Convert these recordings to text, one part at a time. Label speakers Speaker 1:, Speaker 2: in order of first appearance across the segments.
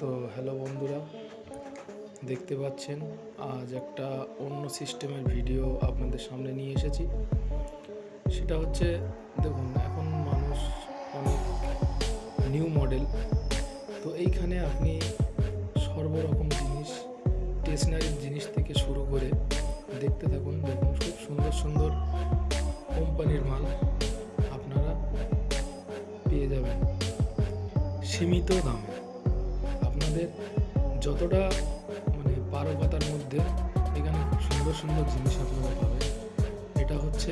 Speaker 1: তো হ্যালো বন্ধুরা, দেখতে পাচ্ছেন আজ একটা অন্য সিস্টেমের ভিডিও আপনাদের সামনে নিয়ে এসেছি। সেটা হচ্ছে, দেখুন এখন মানুষ অনেক নিউ মডেল, তো এইখানে আপনি সর্বরকম জিনিস, স্টেশনারির জিনিস থেকে শুরু করে দেখতে থাকুন। দেখুন খুব সুন্দর সুন্দর কোম্পানির মাল আপনারা পেয়ে যাবেন সীমিত দামে। আপনাদের যতটা পারকতার মধ্যে এখানে খুব সুন্দর সুন্দর জিনিস আপনারা পাবেন। এটা হচ্ছে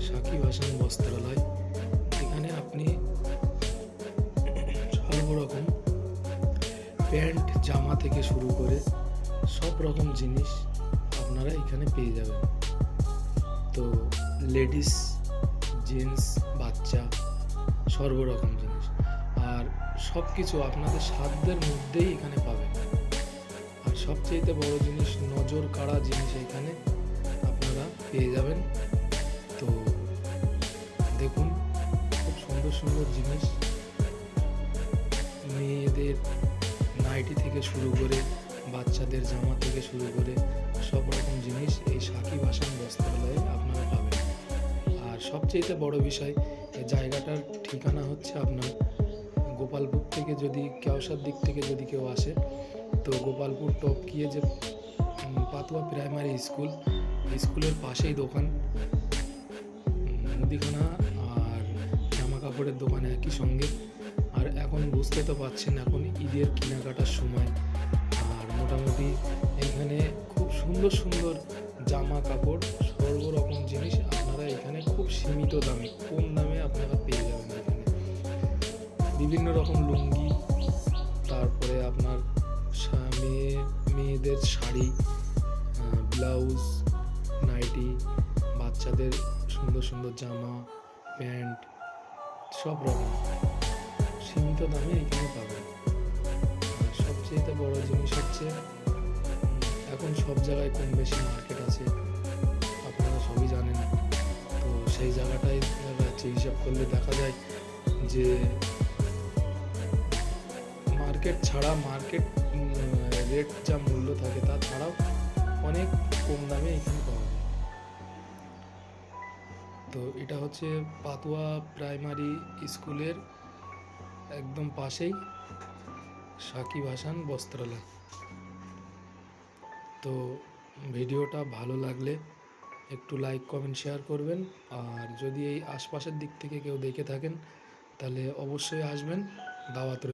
Speaker 1: সাকিব হাসান বস্ত্রালয়। এখানে আপনি সর্বরকম প্যান্ট জামা থেকে শুরু করে সব রকম জিনিস আপনারা এখানে পেয়ে যাবেন। তো লেডিস, জেন্টস, বাচ্চা সর্বরকম জিনিস, আর সব কিছু আপনাদের সাধ্যের মধ্যেই এখানে পাবেন। আর সবচেয়ে বড় জিনিস, নজর কাড়া জিনিস এখানে আপনারা পেয়ে যাবেন। তো দেখুন খুব সুন্দর সুন্দর জিনিস, মেয়েদের নাইটি থেকে শুরু করে বাচ্চাদের জামা থেকে শুরু করে সব রকম জিনিস এই সাকিব হাসান বস্ত্রালয়ে আপনারা পাবেন। আর সবচেয়ে বড় বিষয়, এই জায়গাটার ঠিকানা হচ্ছে আপনার গোপালপুর থেকে, যদি কেওসার দিক থেকে যদি কেউ আসে, তো গোপালপুর টপকিয়ে যে পাতুয়া প্রাইমারি স্কুলের পাশেই দোকান, মুদিখানা আর জামা কাপড়ের দোকান একই সঙ্গে। আর এখন বুঝতে তো পারছেন, এখন ঈদের কেনাকাটার সময়, আর মোটামুটি এখানে খুব সুন্দর সুন্দর জামা কাপড় সর্বরকম জিনিস আপনারা এখানে খুব সীমিত দামে, কম দামে আপনারা পেয়ে যাবেন। এখানে বিভিন্ন রকম লুঙ্গি, তারপরে আপনার মেয়েদের শাড়ি, ব্লাউজ, নাইটি, বাচ্চাদের সুন্দর সুন্দর জামা, প্যান্ট, সব রকম সীমিত দামে এখানে পাবেন। আর সবচেয়ে বড় জিনিস হচ্ছে, এখন সব জায়গায় কম বেশি মার্কেট আছে, আপনারা সবই জানেন। তো সেই জায়গাটায় হিসাব করলে দেখা যায় যে মার্কেট রেট যা মূল্য থাকে তা ছাড়াও অনেক কম দামে এখানে পাওয়া যায়। তো এটা হচ্ছে পাতুয়া প্রাইমারি স্কুলের একদম পাশেই সাকিব হাসান বস্ত্রালয়। তো ভিডিওটা ভালো লাগলে একটু লাইক, কমেন্ট, শেয়ার করবেন। আর যদি এই আশপাশের দিক থেকে কেউ দেখে থাকেন, তাহলে অবশ্যই আসবেন। দাওয়াত